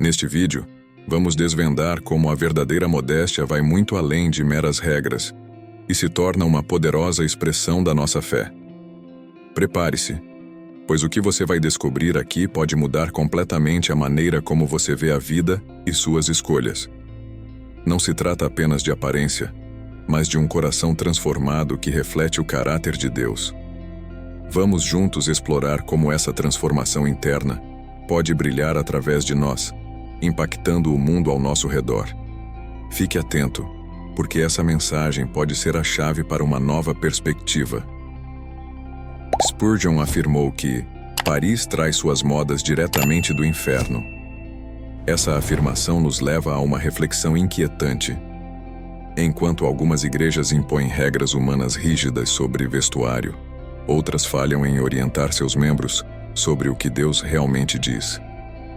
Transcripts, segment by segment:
Neste vídeo, vamos desvendar como a verdadeira modéstia vai muito além de meras regras e se torna uma poderosa expressão da nossa fé. Prepare-se, pois o que você vai descobrir aqui pode mudar completamente a maneira como você vê a vida e suas escolhas. Não se trata apenas de aparência, mas de um coração transformado que reflete o caráter de Deus. Vamos juntos explorar como essa transformação interna pode brilhar através de nós, impactando o mundo ao nosso redor. Fique atento, porque essa mensagem pode ser a chave para uma nova perspectiva. Spurgeon afirmou que Paris traz suas modas diretamente do inferno. Essa afirmação nos leva a uma reflexão inquietante. Enquanto algumas igrejas impõem regras humanas rígidas sobre vestuário, outras falham em orientar seus membros sobre o que Deus realmente diz.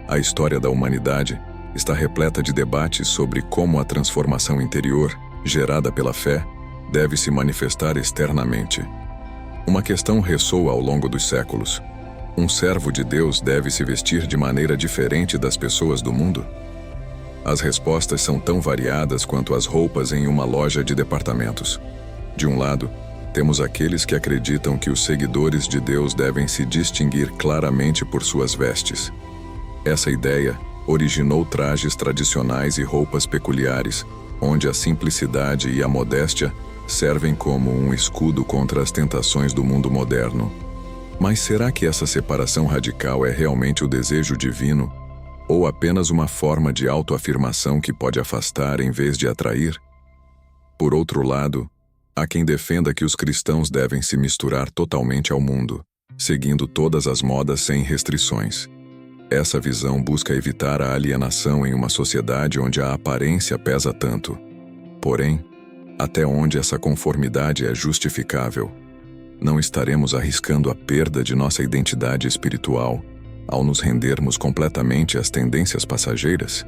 A história da humanidade está repleta de debates sobre como a transformação interior, gerada pela fé, deve se manifestar externamente. Uma questão ressoa ao longo dos séculos. Um servo de Deus deve se vestir de maneira diferente das pessoas do mundo? As respostas são tão variadas quanto as roupas em uma loja de departamentos. De um lado, temos aqueles que acreditam que os seguidores de Deus devem se distinguir claramente por suas vestes. Essa ideia originou trajes tradicionais e roupas peculiares, onde a simplicidade e a modéstia servem como um escudo contra as tentações do mundo moderno. Mas será que essa separação radical é realmente o desejo divino, ou apenas uma forma de autoafirmação que pode afastar em vez de atrair? Por outro lado, há quem defenda que os cristãos devem se misturar totalmente ao mundo, seguindo todas as modas sem restrições. Essa visão busca evitar a alienação em uma sociedade onde a aparência pesa tanto. Porém, até onde essa conformidade é justificável? Não estaremos arriscando a perda de nossa identidade espiritual ao nos rendermos completamente às tendências passageiras?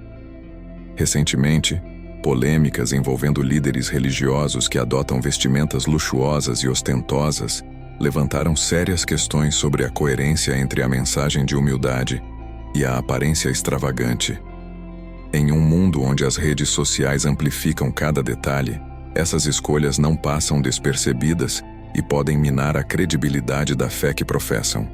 Recentemente, polêmicas envolvendo líderes religiosos que adotam vestimentas luxuosas e ostentosas levantaram sérias questões sobre a coerência entre a mensagem de humildade e a aparência extravagante. Em um mundo onde as redes sociais amplificam cada detalhe, essas escolhas não passam despercebidas e podem minar a credibilidade da fé que professam.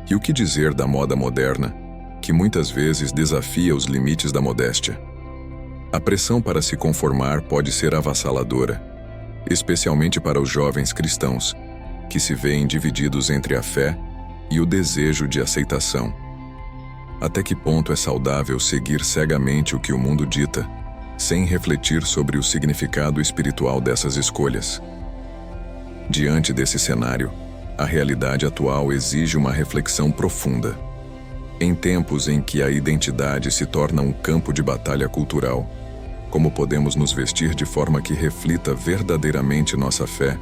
E o que dizer da moda moderna, que muitas vezes desafia os limites da modéstia? A pressão para se conformar pode ser avassaladora, especialmente para os jovens cristãos, que se veem divididos entre a fé e o desejo de aceitação. Até que ponto é saudável seguir cegamente o que o mundo dita, sem refletir sobre o significado espiritual dessas escolhas? Diante desse cenário, a realidade atual exige uma reflexão profunda. Em tempos em que a identidade se torna um campo de batalha cultural, como podemos nos vestir de forma que reflita verdadeiramente nossa fé,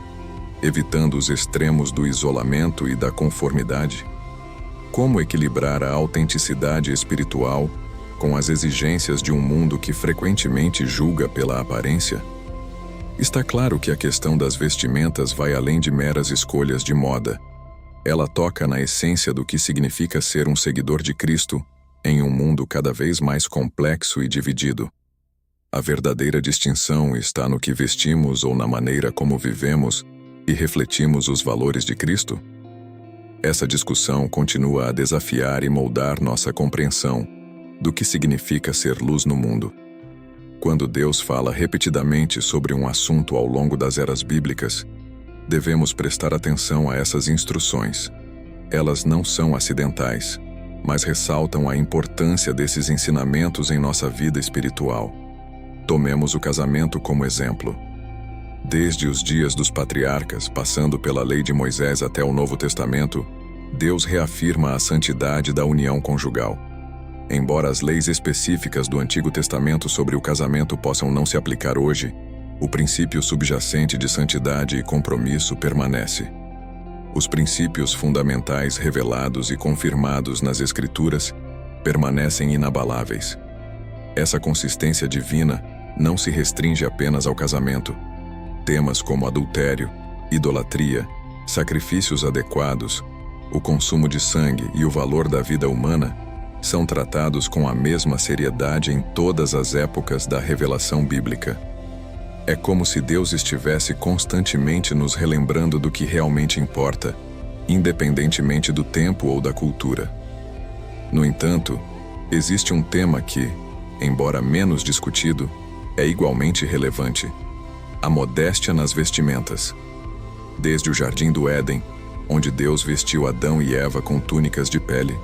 evitando os extremos do isolamento e da conformidade? Como equilibrar a autenticidade espiritual com as exigências de um mundo que frequentemente julga pela aparência? Está claro que a questão das vestimentas vai além de meras escolhas de moda. Ela toca na essência do que significa ser um seguidor de Cristo em um mundo cada vez mais complexo e dividido. A verdadeira distinção está no que vestimos ou na maneira como vivemos e refletimos os valores de Cristo? Essa discussão continua a desafiar e moldar nossa compreensão do que significa ser luz no mundo. Quando Deus fala repetidamente sobre um assunto ao longo das eras bíblicas, devemos prestar atenção a essas instruções. Elas não são acidentais, mas ressaltam a importância desses ensinamentos em nossa vida espiritual. Tomemos o casamento como exemplo. Desde os dias dos patriarcas, passando pela lei de Moisés até o Novo Testamento, Deus reafirma a santidade da união conjugal. Embora as leis específicas do Antigo Testamento sobre o casamento possam não se aplicar hoje, o princípio subjacente de santidade e compromisso permanece. Os princípios fundamentais revelados e confirmados nas Escrituras permanecem inabaláveis. Essa consistência divina não se restringe apenas ao casamento. Temas como adultério, idolatria, sacrifícios adequados, o consumo de sangue e o valor da vida humana são tratados com a mesma seriedade em todas as épocas da revelação bíblica. É como se Deus estivesse constantemente nos relembrando do que realmente importa, independentemente do tempo ou da cultura. No entanto, existe um tema que, embora menos discutido, é igualmente relevante: a modéstia nas vestimentas. Desde o Jardim do Éden, onde Deus vestiu Adão e Eva com túnicas de pele,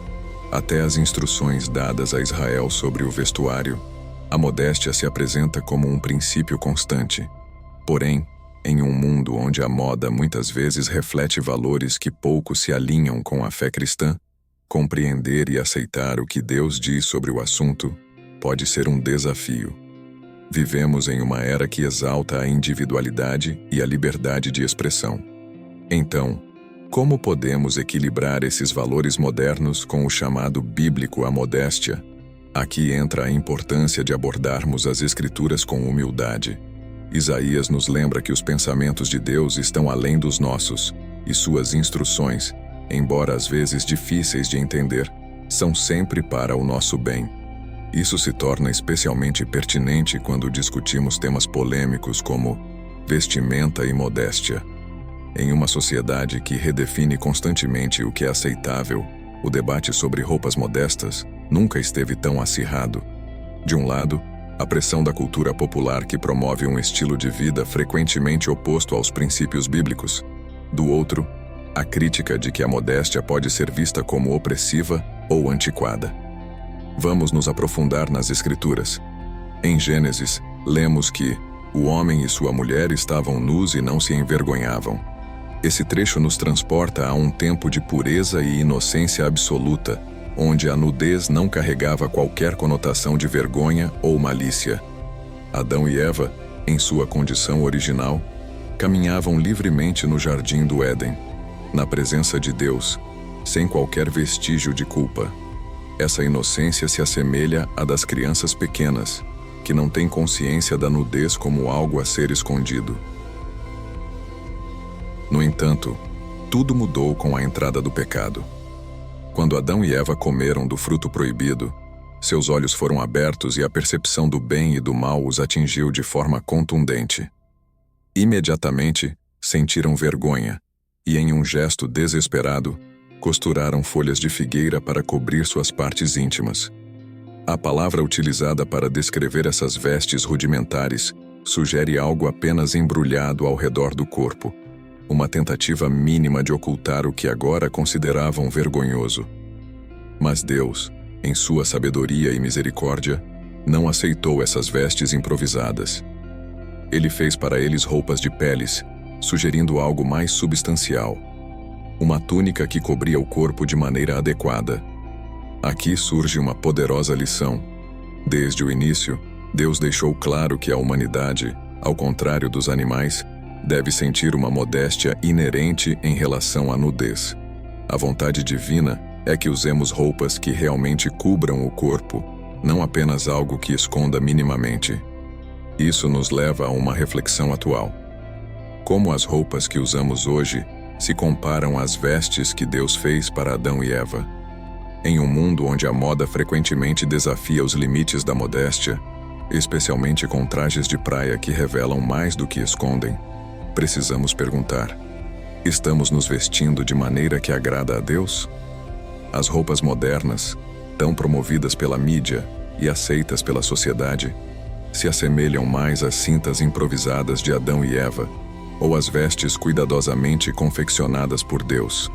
até as instruções dadas a Israel sobre o vestuário, a modéstia se apresenta como um princípio constante. Porém, em um mundo onde a moda muitas vezes reflete valores que pouco se alinham com a fé cristã, compreender e aceitar o que Deus diz sobre o assunto pode ser um desafio. Vivemos em uma era que exalta a individualidade e a liberdade de expressão. Então, como podemos equilibrar esses valores modernos com o chamado bíblico à modéstia? Aqui entra a importância de abordarmos as Escrituras com humildade. Isaías nos lembra que os pensamentos de Deus estão além dos nossos, e suas instruções, embora às vezes difíceis de entender, são sempre para o nosso bem. Isso se torna especialmente pertinente quando discutimos temas polêmicos como vestimenta e modéstia. Em uma sociedade que redefine constantemente o que é aceitável, o debate sobre roupas modestas nunca esteve tão acirrado. De um lado, a pressão da cultura popular que promove um estilo de vida frequentemente oposto aos princípios bíblicos. Do outro, a crítica de que a modéstia pode ser vista como opressiva ou antiquada. Vamos nos aprofundar nas Escrituras. Em Gênesis, lemos que o homem e sua mulher estavam nus e não se envergonhavam. Esse trecho nos transporta a um tempo de pureza e inocência absoluta, onde a nudez não carregava qualquer conotação de vergonha ou malícia. Adão e Eva, em sua condição original, caminhavam livremente no Jardim do Éden, na presença de Deus, sem qualquer vestígio de culpa. Essa inocência se assemelha à das crianças pequenas, que não têm consciência da nudez como algo a ser escondido. No entanto, tudo mudou com a entrada do pecado. Quando Adão e Eva comeram do fruto proibido, seus olhos foram abertos e a percepção do bem e do mal os atingiu de forma contundente. Imediatamente, sentiram vergonha e, em um gesto desesperado, costuraram folhas de figueira para cobrir suas partes íntimas. A palavra utilizada para descrever essas vestes rudimentares sugere algo apenas embrulhado ao redor do corpo, uma tentativa mínima de ocultar o que agora consideravam vergonhoso. Mas Deus, em sua sabedoria e misericórdia, não aceitou essas vestes improvisadas. Ele fez para eles roupas de peles, sugerindo algo mais substancial, uma túnica que cobria o corpo de maneira adequada. Aqui surge uma poderosa lição. Desde o início, Deus deixou claro que a humanidade, ao contrário dos animais, deve sentir uma modéstia inerente em relação à nudez. A vontade divina é que usemos roupas que realmente cubram o corpo, não apenas algo que esconda minimamente. Isso nos leva a uma reflexão atual. Como as roupas que usamos hoje se comparam às vestes que Deus fez para Adão e Eva? Em um mundo onde a moda frequentemente desafia os limites da modéstia, especialmente com trajes de praia que revelam mais do que escondem, precisamos perguntar: estamos nos vestindo de maneira que agrada a Deus? As roupas modernas, tão promovidas pela mídia e aceitas pela sociedade, se assemelham mais às cintas improvisadas de Adão e Eva, ou às vestes cuidadosamente confeccionadas por Deus?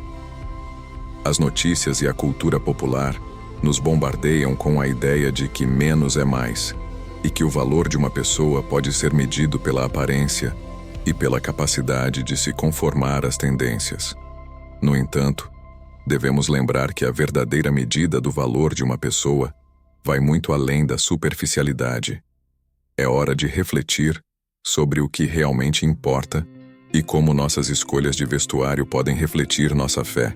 As notícias e a cultura popular nos bombardeiam com a ideia de que menos é mais, e que o valor de uma pessoa pode ser medido pela aparência e pela capacidade de se conformar às tendências. No entanto, devemos lembrar que a verdadeira medida do valor de uma pessoa vai muito além da superficialidade. É hora de refletir sobre o que realmente importa e como nossas escolhas de vestuário podem refletir nossa fé.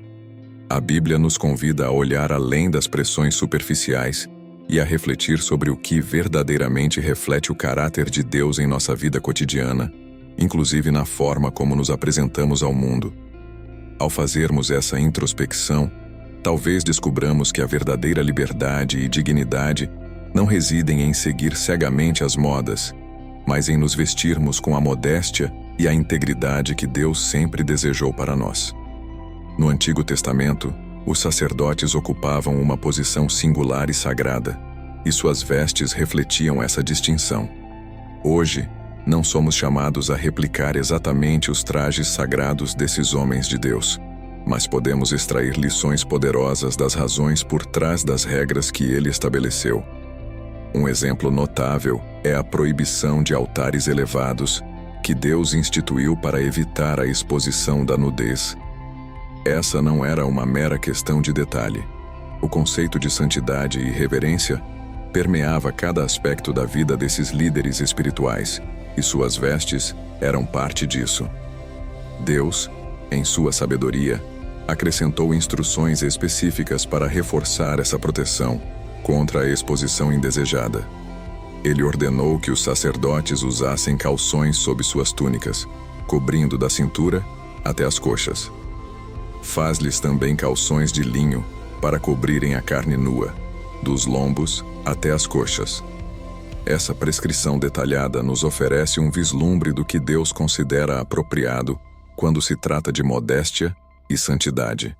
A Bíblia nos convida a olhar além das pressões superficiais e a refletir sobre o que verdadeiramente reflete o caráter de Deus em nossa vida cotidiana, inclusive na forma como nos apresentamos ao mundo. Ao fazermos essa introspecção, talvez descubramos que a verdadeira liberdade e dignidade não residem em seguir cegamente as modas, mas em nos vestirmos com a modéstia e a integridade que Deus sempre desejou para nós. No Antigo Testamento, os sacerdotes ocupavam uma posição singular e sagrada, e suas vestes refletiam essa distinção. Hoje, não somos chamados a replicar exatamente os trajes sagrados desses homens de Deus, mas podemos extrair lições poderosas das razões por trás das regras que ele estabeleceu. Um exemplo notável é a proibição de altares elevados que Deus instituiu para evitar a exposição da nudez. Essa não era uma mera questão de detalhe. O conceito de santidade e reverência permeava cada aspecto da vida desses líderes espirituais, e suas vestes eram parte disso. Deus, em sua sabedoria, acrescentou instruções específicas para reforçar essa proteção contra a exposição indesejada. Ele ordenou que os sacerdotes usassem calções sob suas túnicas, cobrindo da cintura até as coxas. Faz-lhes também calções de linho para cobrirem a carne nua, dos lombos até as coxas. Essa prescrição detalhada nos oferece um vislumbre do que Deus considera apropriado quando se trata de modéstia e santidade.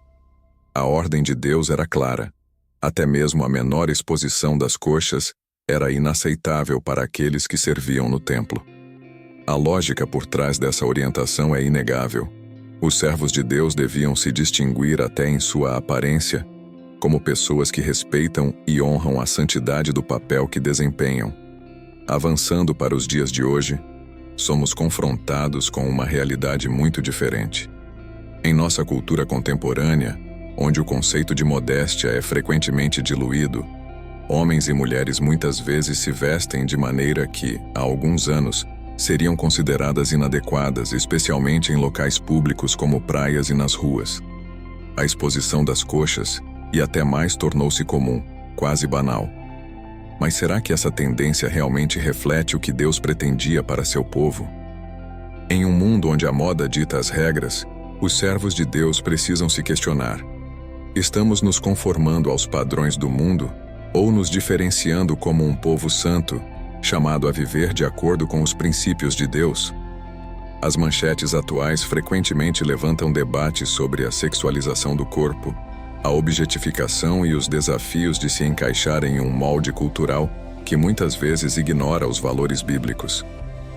A ordem de Deus era clara. Até mesmo a menor exposição das coxas era inaceitável para aqueles que serviam no templo. A lógica por trás dessa orientação é inegável. Os servos de Deus deviam se distinguir até em sua aparência, como pessoas que respeitam e honram a santidade do papel que desempenham. Avançando para os dias de hoje, somos confrontados com uma realidade muito diferente. Em nossa cultura contemporânea, onde o conceito de modéstia é frequentemente diluído, homens e mulheres muitas vezes se vestem de maneira que, há alguns anos, seriam consideradas inadequadas, especialmente em locais públicos como praias e nas ruas. A exposição das coxas, e até mais, tornou-se comum, quase banal. Mas será que essa tendência realmente reflete o que Deus pretendia para seu povo? Em um mundo onde a moda dita as regras, os servos de Deus precisam se questionar: estamos nos conformando aos padrões do mundo ou nos diferenciando como um povo santo, chamado a viver de acordo com os princípios de Deus? As manchetes atuais frequentemente levantam debates sobre a sexualização do corpo, a objetificação e os desafios de se encaixar em um molde cultural que muitas vezes ignora os valores bíblicos.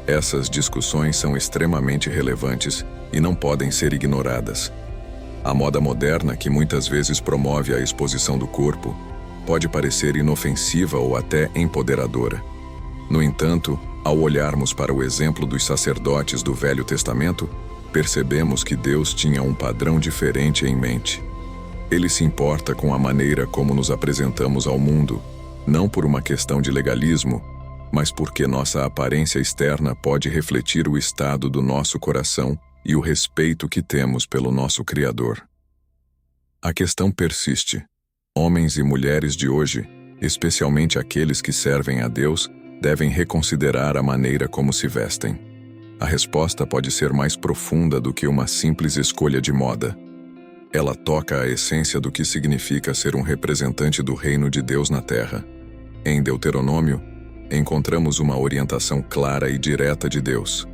Essas discussões são extremamente relevantes e não podem ser ignoradas. A moda moderna, que muitas vezes promove a exposição do corpo, pode parecer inofensiva ou até empoderadora. No entanto, ao olharmos para o exemplo dos sacerdotes do Velho Testamento, percebemos que Deus tinha um padrão diferente em mente. Ele se importa com a maneira como nos apresentamos ao mundo, não por uma questão de legalismo, mas porque nossa aparência externa pode refletir o estado do nosso coração e o respeito que temos pelo nosso Criador. A questão persiste. Homens e mulheres de hoje, especialmente aqueles que servem a Deus, devem reconsiderar a maneira como se vestem. A resposta pode ser mais profunda do que uma simples escolha de moda. Ela toca a essência do que significa ser um representante do reino de Deus na terra. Em Deuteronômio, encontramos uma orientação clara e direta de Deus.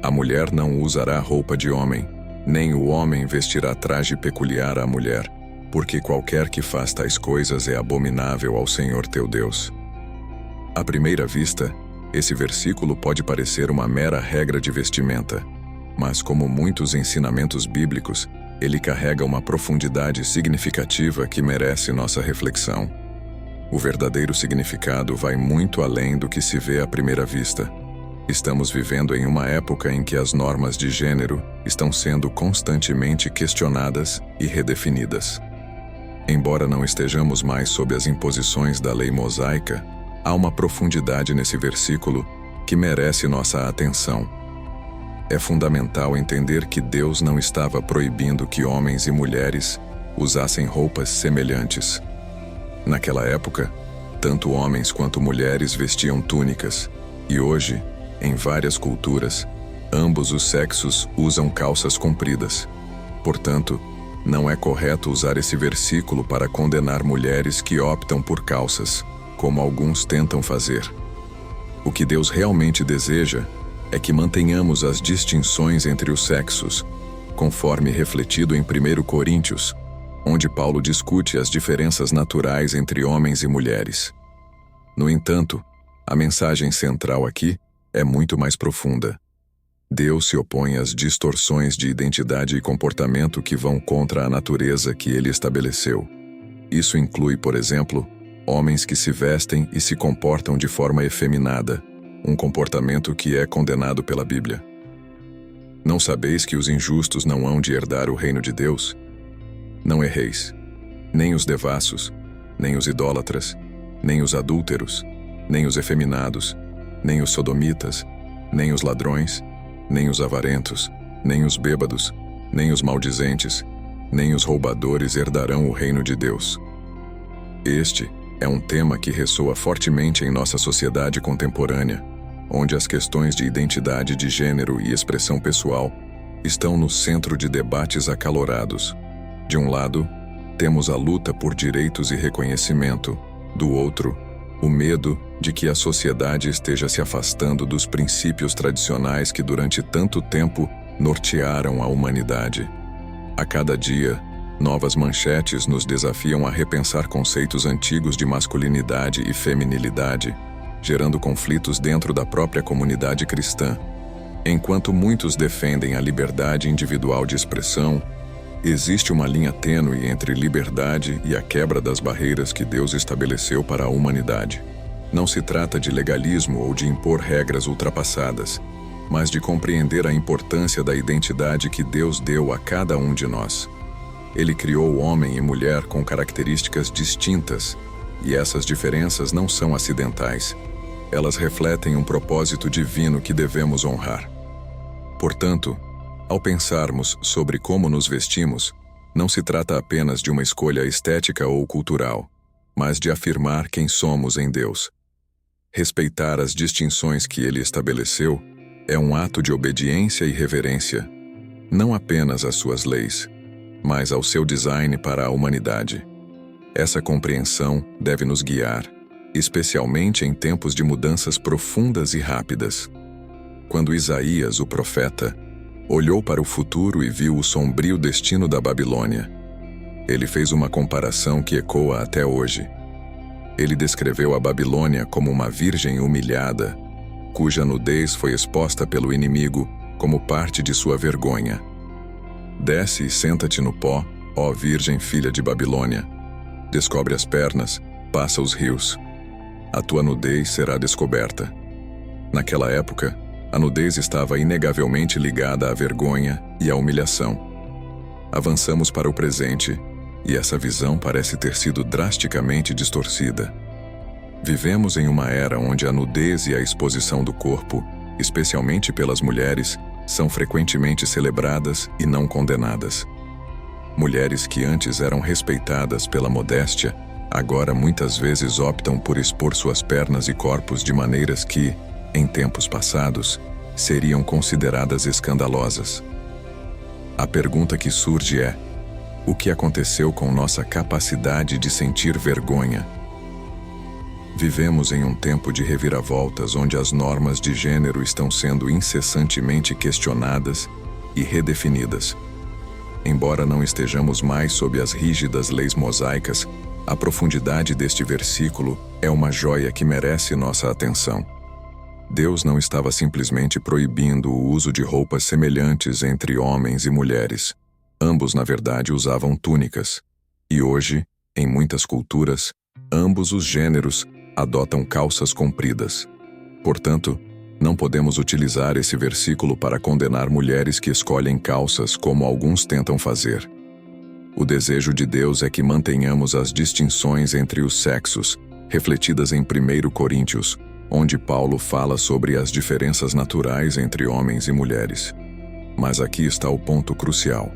A mulher não usará roupa de homem, nem o homem vestirá traje peculiar à mulher, porque qualquer que faz tais coisas é abominável ao Senhor teu Deus. À primeira vista, esse versículo pode parecer uma mera regra de vestimenta, mas como muitos ensinamentos bíblicos, ele carrega uma profundidade significativa que merece nossa reflexão. O verdadeiro significado vai muito além do que se vê à primeira vista. Estamos vivendo em uma época em que as normas de gênero estão sendo constantemente questionadas e redefinidas. Embora não estejamos mais sob as imposições da lei mosaica, há uma profundidade nesse versículo que merece nossa atenção. É fundamental entender que Deus não estava proibindo que homens e mulheres usassem roupas semelhantes. Naquela época, tanto homens quanto mulheres vestiam túnicas, e hoje, em várias culturas, ambos os sexos usam calças compridas. Portanto, Não é correto usar esse versículo para condenar mulheres que optam por calças, como alguns tentam fazer. O que Deus realmente deseja é que mantenhamos as distinções entre os sexos, conforme refletido em 1 Coríntios, onde Paulo discute as diferenças naturais entre homens e mulheres. No entanto, a mensagem central aqui é muito mais profunda. Deus se opõe às distorções de identidade e comportamento que vão contra a natureza que ele estabeleceu. Isso inclui, por exemplo, homens que se vestem e se comportam de forma efeminada, um comportamento que é condenado pela Bíblia. Não sabeis que os injustos não hão de herdar o reino de Deus? Não erreis, nem os devassos, nem os idólatras, nem os adúlteros, nem os efeminados, nem os sodomitas, nem os ladrões, nem os avarentos, nem os bêbados, nem os maldizentes, nem os roubadores herdarão o reino de Deus. Este é um tema que ressoa fortemente em nossa sociedade contemporânea, onde as questões de identidade de gênero e expressão pessoal estão no centro de debates acalorados. De um lado, temos a luta por direitos e reconhecimento, do outro, o medo de que a sociedade esteja se afastando dos princípios tradicionais que durante tanto tempo nortearam a humanidade. A cada dia, novas manchetes nos desafiam a repensar conceitos antigos de masculinidade e feminilidade, gerando conflitos dentro da própria comunidade cristã. Enquanto muitos defendem a liberdade individual de expressão, existe uma linha tênue entre liberdade e a quebra das barreiras que Deus estabeleceu para a humanidade. Não se trata de legalismo ou de impor regras ultrapassadas, mas de compreender a importância da identidade que Deus deu a cada um de nós. Ele criou homem e mulher com características distintas, e essas diferenças não são acidentais. Elas refletem um propósito divino que devemos honrar. Portanto, ao pensarmos sobre como nos vestimos, não se trata apenas de uma escolha estética ou cultural, mas de afirmar quem somos em Deus. Respeitar as distinções que ele estabeleceu é um ato de obediência e reverência, não apenas às suas leis, mas ao seu design para a humanidade. Essa compreensão deve nos guiar, especialmente em tempos de mudanças profundas e rápidas. Quando Isaías, o profeta, olhou para o futuro e viu o sombrio destino da Babilônia, ele fez uma comparação que ecoa até hoje. Ele descreveu a Babilônia como uma virgem humilhada, cuja nudez foi exposta pelo inimigo como parte de sua vergonha. Desce e senta-te no pó, ó virgem filha de Babilônia. Descobre as pernas, passa os rios. A tua nudez será descoberta. Naquela época, a nudez estava inegavelmente ligada à vergonha e à humilhação. Avançamos para o presente, e essa visão parece ter sido drasticamente distorcida. Vivemos em uma era onde a nudez e a exposição do corpo, especialmente pelas mulheres, são frequentemente celebradas e não condenadas. Mulheres que antes eram respeitadas pela modéstia, agora muitas vezes optam por expor suas pernas e corpos de maneiras que, em tempos passados, seriam consideradas escandalosas. A pergunta que surge é: o que aconteceu com nossa capacidade de sentir vergonha? Vivemos em um tempo de reviravoltas onde as normas de gênero estão sendo incessantemente questionadas e redefinidas. Embora não estejamos mais sob as rígidas leis mosaicas, a profundidade deste versículo é uma joia que merece nossa atenção. Deus não estava simplesmente proibindo o uso de roupas semelhantes entre homens e mulheres. Ambos, na verdade, usavam túnicas. E hoje, em muitas culturas, ambos os gêneros adotam calças compridas. Portanto, não podemos utilizar esse versículo para condenar mulheres que escolhem calças como alguns tentam fazer. O desejo de Deus é que mantenhamos as distinções entre os sexos, refletidas em 1 Coríntios, onde Paulo fala sobre as diferenças naturais entre homens e mulheres. Mas aqui está o ponto crucial.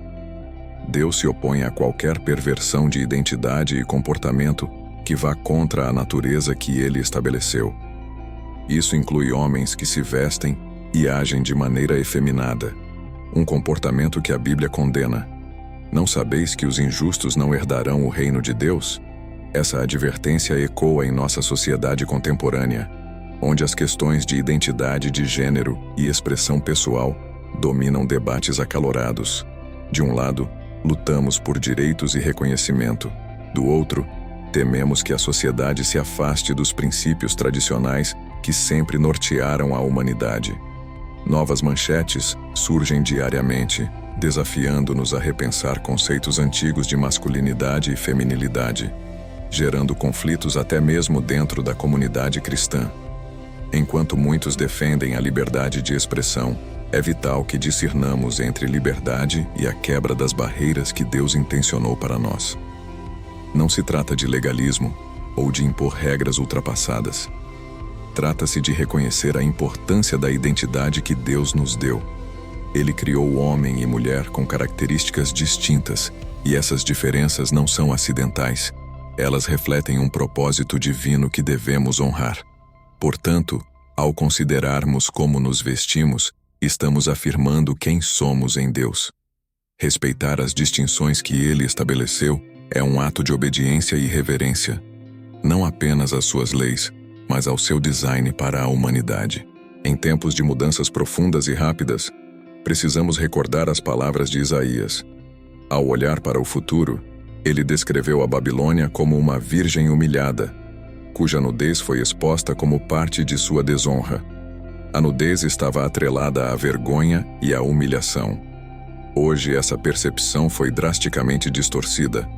Deus se opõe a qualquer perversão de identidade e comportamento que vá contra a natureza que ele estabeleceu. Isso inclui homens que se vestem e agem de maneira efeminada, um comportamento que a Bíblia condena. Não sabeis que os injustos não herdarão o reino de Deus? Essa advertência ecoa em nossa sociedade contemporânea, onde as questões de identidade de gênero e expressão pessoal dominam debates acalorados. De um lado, lutamos por direitos e reconhecimento. Do outro, tememos que a sociedade se afaste dos princípios tradicionais que sempre nortearam a humanidade. Novas manchetes surgem diariamente, desafiando-nos a repensar conceitos antigos de masculinidade e feminilidade, gerando conflitos até mesmo dentro da comunidade cristã. Enquanto muitos defendem a liberdade de expressão, é vital que discernamos entre liberdade e a quebra das barreiras que Deus intencionou para nós. Não se trata de legalismo ou de impor regras ultrapassadas. Trata-se de reconhecer a importância da identidade que Deus nos deu. Ele criou homem e mulher com características distintas, e essas diferenças não são acidentais. Elas refletem um propósito divino que devemos honrar. Portanto, ao considerarmos como nos vestimos, estamos afirmando quem somos em Deus. Respeitar as distinções que Ele estabeleceu é um ato de obediência e reverência, não apenas às suas leis, mas ao seu design para a humanidade. Em tempos de mudanças profundas e rápidas, precisamos recordar as palavras de Isaías. Ao olhar para o futuro, ele descreveu a Babilônia como uma virgem humilhada, cuja nudez foi exposta como parte de sua desonra. A nudez estava atrelada à vergonha e à humilhação. Hoje essa percepção foi drasticamente distorcida.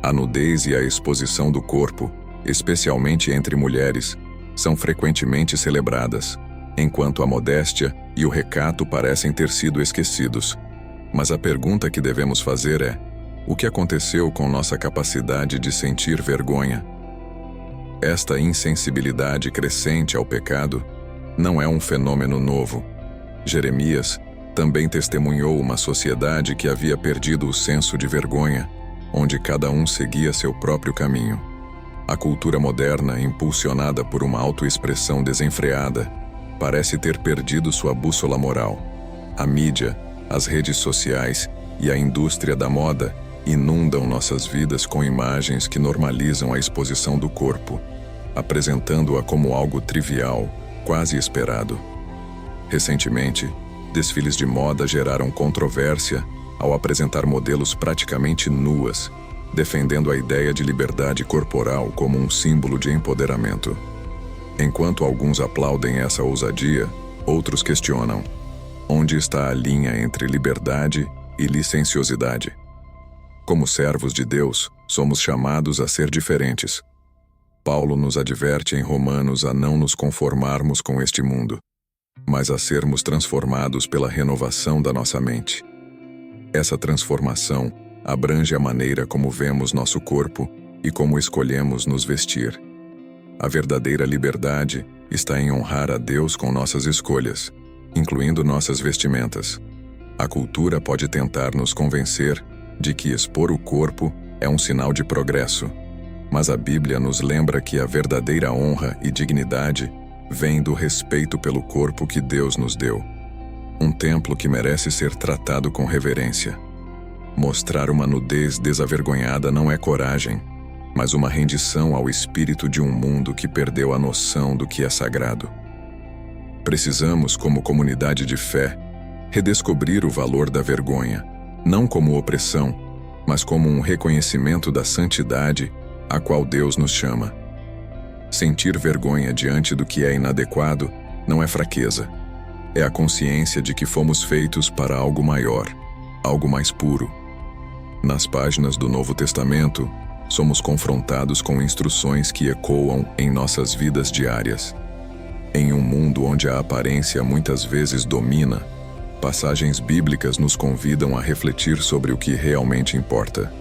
A nudez e a exposição do corpo, especialmente entre mulheres, são frequentemente celebradas, enquanto a modéstia e o recato parecem ter sido esquecidos. Mas a pergunta que devemos fazer é: o que aconteceu com nossa capacidade de sentir vergonha? Esta insensibilidade crescente ao pecado não é um fenômeno novo. Jeremias também testemunhou uma sociedade que havia perdido o senso de vergonha, onde cada um seguia seu próprio caminho. A cultura moderna, impulsionada por uma autoexpressão desenfreada, parece ter perdido sua bússola moral. A mídia, as redes sociais e a indústria da moda inundam nossas vidas com imagens que normalizam a exposição do corpo, apresentando-a como algo trivial, quase esperado. Recentemente, desfiles de moda geraram controvérsia ao apresentar modelos praticamente nuas, defendendo a ideia de liberdade corporal como um símbolo de empoderamento. Enquanto alguns aplaudem essa ousadia, outros questionam: onde está a linha entre liberdade e licenciosidade? Como servos de Deus, somos chamados a ser diferentes. Paulo nos adverte em Romanos a não nos conformarmos com este mundo, mas a sermos transformados pela renovação da nossa mente. Essa transformação abrange a maneira como vemos nosso corpo e como escolhemos nos vestir. A verdadeira liberdade está em honrar a Deus com nossas escolhas, incluindo nossas vestimentas. A cultura pode tentar nos convencer de que expor o corpo é um sinal de progresso, mas a Bíblia nos lembra que a verdadeira honra e dignidade vem do respeito pelo corpo que Deus nos deu. Um templo que merece ser tratado com reverência. Mostrar uma nudez desavergonhada não é coragem, mas uma rendição ao espírito de um mundo que perdeu a noção do que é sagrado. Precisamos, como comunidade de fé, redescobrir o valor da vergonha, não como opressão, mas como um reconhecimento da santidade a qual Deus nos chama. Sentir vergonha diante do que é inadequado não é fraqueza. É a consciência de que fomos feitos para algo maior, algo mais puro. Nas páginas do Novo Testamento, somos confrontados com instruções que ecoam em nossas vidas diárias. Em um mundo onde a aparência muitas vezes domina, passagens bíblicas nos convidam a refletir sobre o que realmente importa.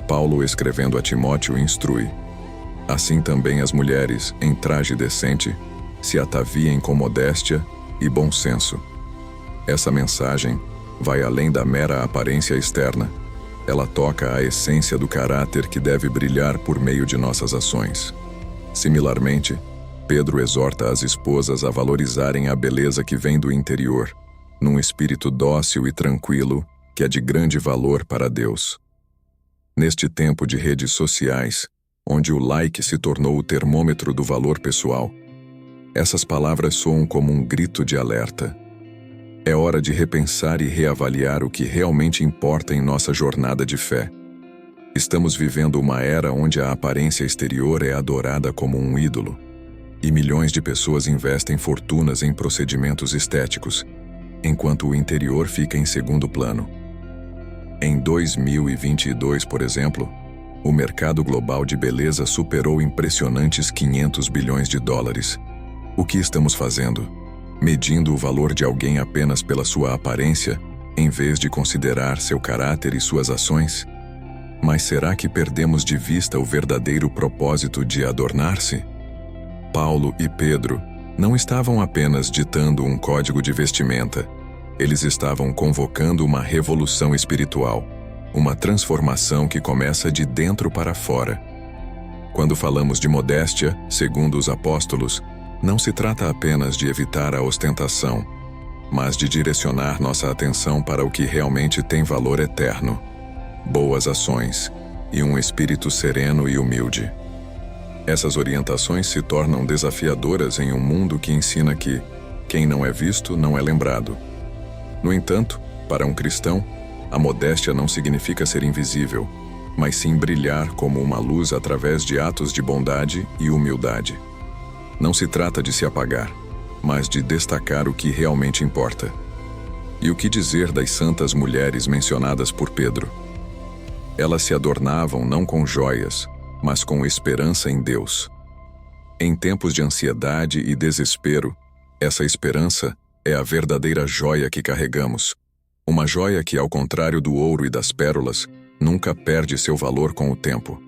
Paulo, escrevendo a Timóteo, instrui: assim também as mulheres, em traje decente, se ataviem com modéstia e bom senso. Essa mensagem vai além da mera aparência externa. Ela toca a essência do caráter que deve brilhar por meio de nossas ações. Similarmente, Pedro exorta as esposas a valorizarem a beleza que vem do interior, num espírito dócil e tranquilo que é de grande valor para Deus. Neste tempo de redes sociais, onde o like se tornou o termômetro do valor pessoal, essas palavras soam como um grito de alerta. É hora de repensar e reavaliar o que realmente importa em nossa jornada de fé. Estamos vivendo uma era onde a aparência exterior é adorada como um ídolo, e milhões de pessoas investem fortunas em procedimentos estéticos, enquanto o interior fica em segundo plano. Em 2022, por exemplo, o mercado global de beleza superou impressionantes 500 bilhões de dólares. O que estamos fazendo? Medindo o valor de alguém apenas pela sua aparência, em vez de considerar seu caráter e suas ações? Mas será que perdemos de vista o verdadeiro propósito de adornar-se? Paulo e Pedro não estavam apenas ditando um código de vestimenta. Eles estavam convocando uma revolução espiritual, uma transformação que começa de dentro para fora. Quando falamos de modéstia, segundo os apóstolos, não se trata apenas de evitar a ostentação, mas de direcionar nossa atenção para o que realmente tem valor eterno: boas ações e um espírito sereno e humilde. Essas orientações se tornam desafiadoras em um mundo que ensina que quem não é visto não é lembrado. No entanto, para um cristão, a modéstia não significa ser invisível, mas sim brilhar como uma luz através de atos de bondade e humildade. Não se trata de se apagar, mas de destacar o que realmente importa. E o que dizer das santas mulheres mencionadas por Pedro? Elas se adornavam não com joias, mas com esperança em Deus. Em tempos de ansiedade e desespero, essa esperança é a verdadeira joia que carregamos. Uma joia que, ao contrário do ouro e das pérolas, nunca perde seu valor com o tempo.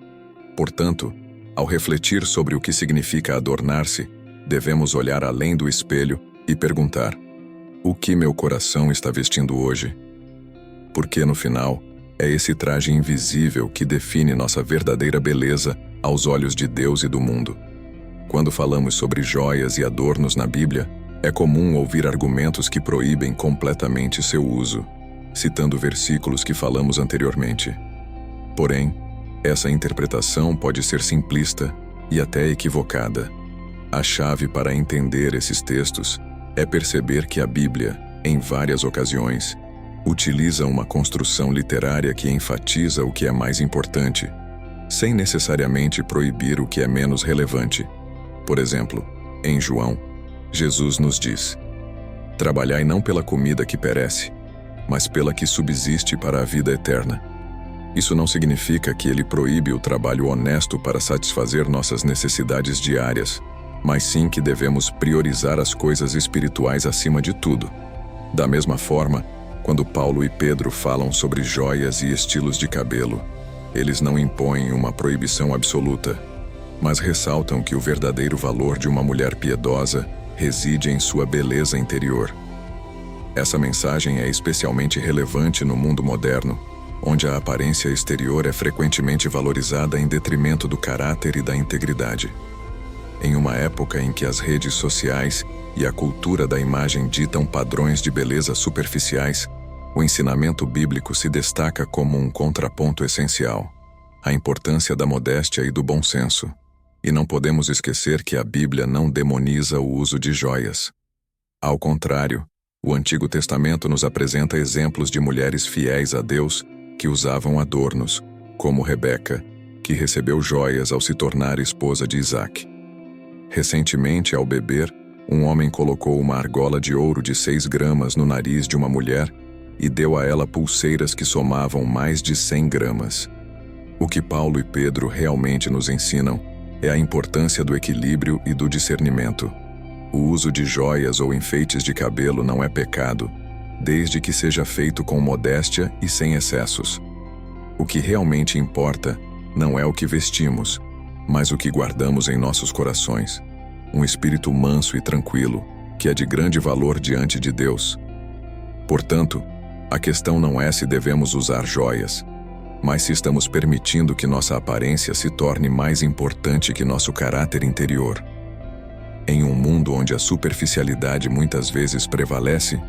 Portanto, ao refletir sobre o que significa adornar-se, devemos olhar além do espelho e perguntar: o que meu coração está vestindo hoje? Porque, no final, é esse traje invisível que define nossa verdadeira beleza aos olhos de Deus e do mundo. Quando falamos sobre joias e adornos na Bíblia, é comum ouvir argumentos que proíbem completamente seu uso, citando versículos que falamos anteriormente. Porém, essa interpretação pode ser simplista e até equivocada. A chave para entender esses textos é perceber que a Bíblia, em várias ocasiões, utiliza uma construção literária que enfatiza o que é mais importante, sem necessariamente proibir o que é menos relevante. Por exemplo, em João, Jesus nos diz: trabalhai não pela comida que perece, mas pela que subsiste para a vida eterna. Isso não significa que ele proíbe o trabalho honesto para satisfazer nossas necessidades diárias, mas sim que devemos priorizar as coisas espirituais acima de tudo. Da mesma forma, quando Paulo e Pedro falam sobre joias e estilos de cabelo, eles não impõem uma proibição absoluta, mas ressaltam que o verdadeiro valor de uma mulher piedosa reside em sua beleza interior. Essa mensagem é especialmente relevante no mundo moderno, onde a aparência exterior é frequentemente valorizada em detrimento do caráter e da integridade. Em uma época em que as redes sociais e a cultura da imagem ditam padrões de beleza superficiais, o ensinamento bíblico se destaca como um contraponto essencial: a importância da modéstia e do bom senso. E não podemos esquecer que a Bíblia não demoniza o uso de joias. Ao contrário, o Antigo Testamento nos apresenta exemplos de mulheres fiéis a Deus que usavam adornos, como Rebeca, que recebeu joias ao se tornar esposa de Isaac. Recentemente, ao beber, um homem colocou uma argola de ouro de 6 gramas no nariz de uma mulher e deu a ela pulseiras que somavam mais de 100 gramas. O que Paulo e Pedro realmente nos ensinam é a importância do equilíbrio e do discernimento. O uso de joias ou enfeites de cabelo não é pecado, desde que seja feito com modéstia e sem excessos. O que realmente importa não é o que vestimos, mas o que guardamos em nossos corações. Um espírito manso e tranquilo, que é de grande valor diante de Deus. Portanto, a questão não é se devemos usar joias, mas se estamos permitindo que nossa aparência se torne mais importante que nosso caráter interior. Em um mundo onde a superficialidade muitas vezes prevalece,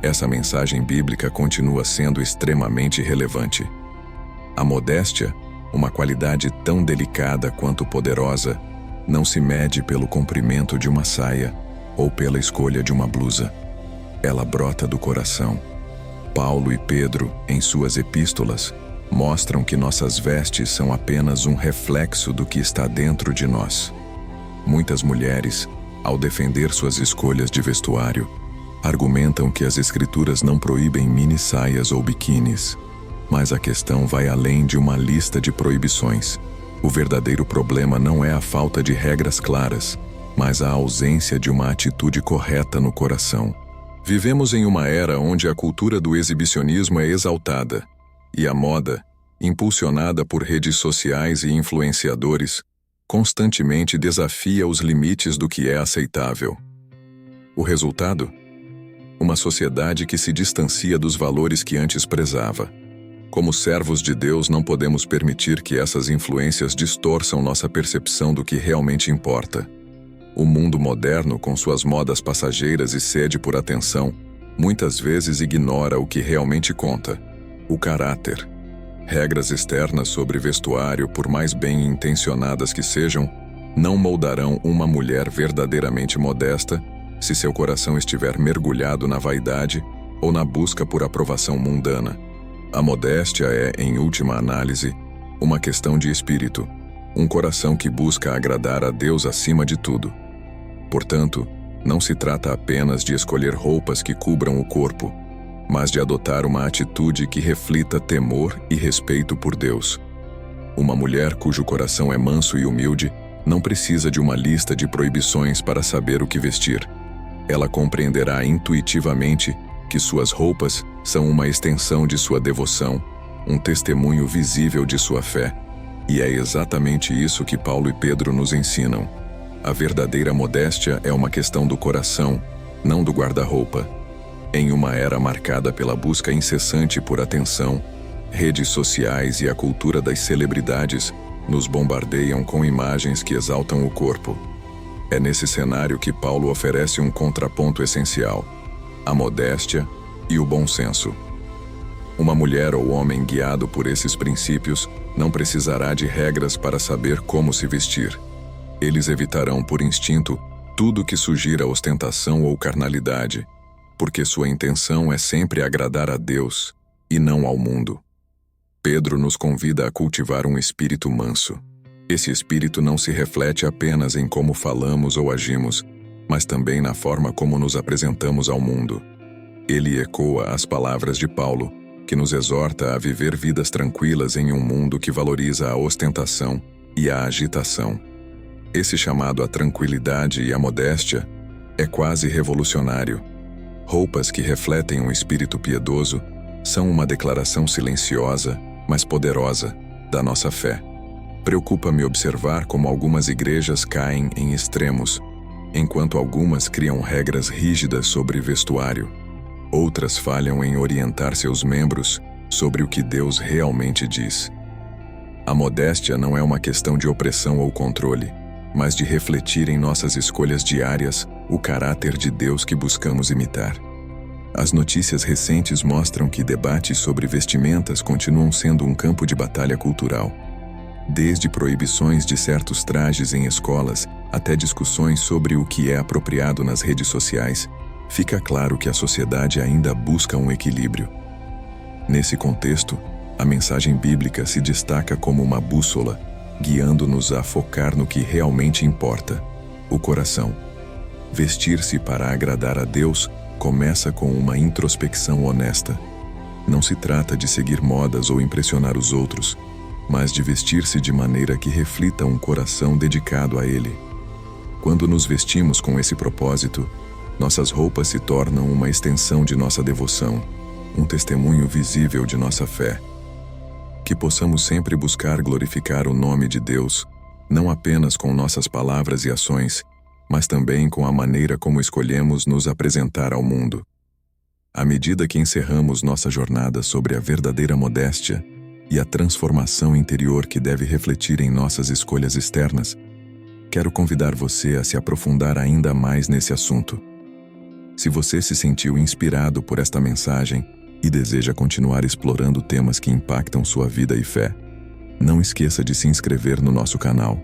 essa mensagem bíblica continua sendo extremamente relevante. A modéstia, uma qualidade tão delicada quanto poderosa, não se mede pelo comprimento de uma saia ou pela escolha de uma blusa. Ela brota do coração. Paulo e Pedro, em suas epístolas, mostram que nossas vestes são apenas um reflexo do que está dentro de nós. Muitas mulheres, ao defender suas escolhas de vestuário, argumentam que as escrituras não proíbem mini-saias ou biquínis. Mas a questão vai além de uma lista de proibições. O verdadeiro problema não é a falta de regras claras, mas a ausência de uma atitude correta no coração. Vivemos em uma era onde a cultura do exibicionismo é exaltada, e a moda, impulsionada por redes sociais e influenciadores, constantemente desafia os limites do que é aceitável. O resultado? Uma sociedade que se distancia dos valores que antes prezava. Como servos de Deus, não podemos permitir que essas influências distorçam nossa percepção do que realmente importa. O mundo moderno, com suas modas passageiras e sede por atenção, muitas vezes ignora o que realmente conta: o caráter. Regras externas sobre vestuário, por mais bem intencionadas que sejam, não moldarão uma mulher verdadeiramente modesta se seu coração estiver mergulhado na vaidade ou na busca por aprovação mundana. A modéstia é, em última análise, uma questão de espírito, um coração que busca agradar a Deus acima de tudo. Portanto, não se trata apenas de escolher roupas que cubram o corpo, mas de adotar uma atitude que reflita temor e respeito por Deus. Uma mulher cujo coração é manso e humilde não precisa de uma lista de proibições para saber o que vestir. Ela compreenderá intuitivamente que suas roupas são uma extensão de sua devoção, um testemunho visível de sua fé. E é exatamente isso que Paulo e Pedro nos ensinam. A verdadeira modéstia é uma questão do coração, não do guarda-roupa. Em uma era marcada pela busca incessante por atenção, redes sociais e a cultura das celebridades nos bombardeiam com imagens que exaltam o corpo. É nesse cenário que Paulo oferece um contraponto essencial: a modéstia e o bom senso. Uma mulher ou homem guiado por esses princípios não precisará de regras para saber como se vestir. Eles evitarão por instinto tudo que sugira ostentação ou carnalidade, porque sua intenção é sempre agradar a Deus e não ao mundo. Pedro nos convida a cultivar um espírito manso. Esse espírito não se reflete apenas em como falamos ou agimos, mas também na forma como nos apresentamos ao mundo. Ele ecoa as palavras de Paulo, que nos exorta a viver vidas tranquilas em um mundo que valoriza a ostentação e a agitação. Esse chamado à tranquilidade e à modéstia é quase revolucionário. Roupas que refletem um espírito piedoso são uma declaração silenciosa, mas poderosa, da nossa fé. Preocupa-me observar como algumas igrejas caem em extremos, enquanto algumas criam regras rígidas sobre vestuário. Outras falham em orientar seus membros sobre o que Deus realmente diz. A modéstia não é uma questão de opressão ou controle, mas de refletir em nossas escolhas diárias o caráter de Deus que buscamos imitar. As notícias recentes mostram que debates sobre vestimentas continuam sendo um campo de batalha cultural. Desde proibições de certos trajes em escolas até discussões sobre o que é apropriado nas redes sociais, fica claro que a sociedade ainda busca um equilíbrio. Nesse contexto, a mensagem bíblica se destaca como uma bússola, guiando-nos a focar no que realmente importa: o coração. Vestir-se para agradar a Deus começa com uma introspecção honesta. Não se trata de seguir modas ou impressionar os outros, mas de vestir-se de maneira que reflita um coração dedicado a Ele. Quando nos vestimos com esse propósito, nossas roupas se tornam uma extensão de nossa devoção, um testemunho visível de nossa fé. Que possamos sempre buscar glorificar o nome de Deus, não apenas com nossas palavras e ações, mas também com a maneira como escolhemos nos apresentar ao mundo. À medida que encerramos nossa jornada sobre a verdadeira modéstia e a transformação interior que deve refletir em nossas escolhas externas, quero convidar você a se aprofundar ainda mais nesse assunto. Se você se sentiu inspirado por esta mensagem e deseja continuar explorando temas que impactam sua vida e fé, não esqueça de se inscrever no nosso canal.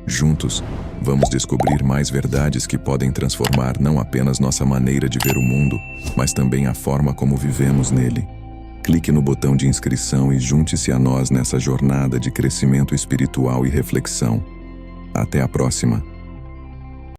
Juntos, vamos descobrir mais verdades que podem transformar não apenas nossa maneira de ver o mundo, mas também a forma como vivemos nele. Clique no botão de inscrição e junte-se a nós nessa jornada de crescimento espiritual e reflexão. Até a próxima!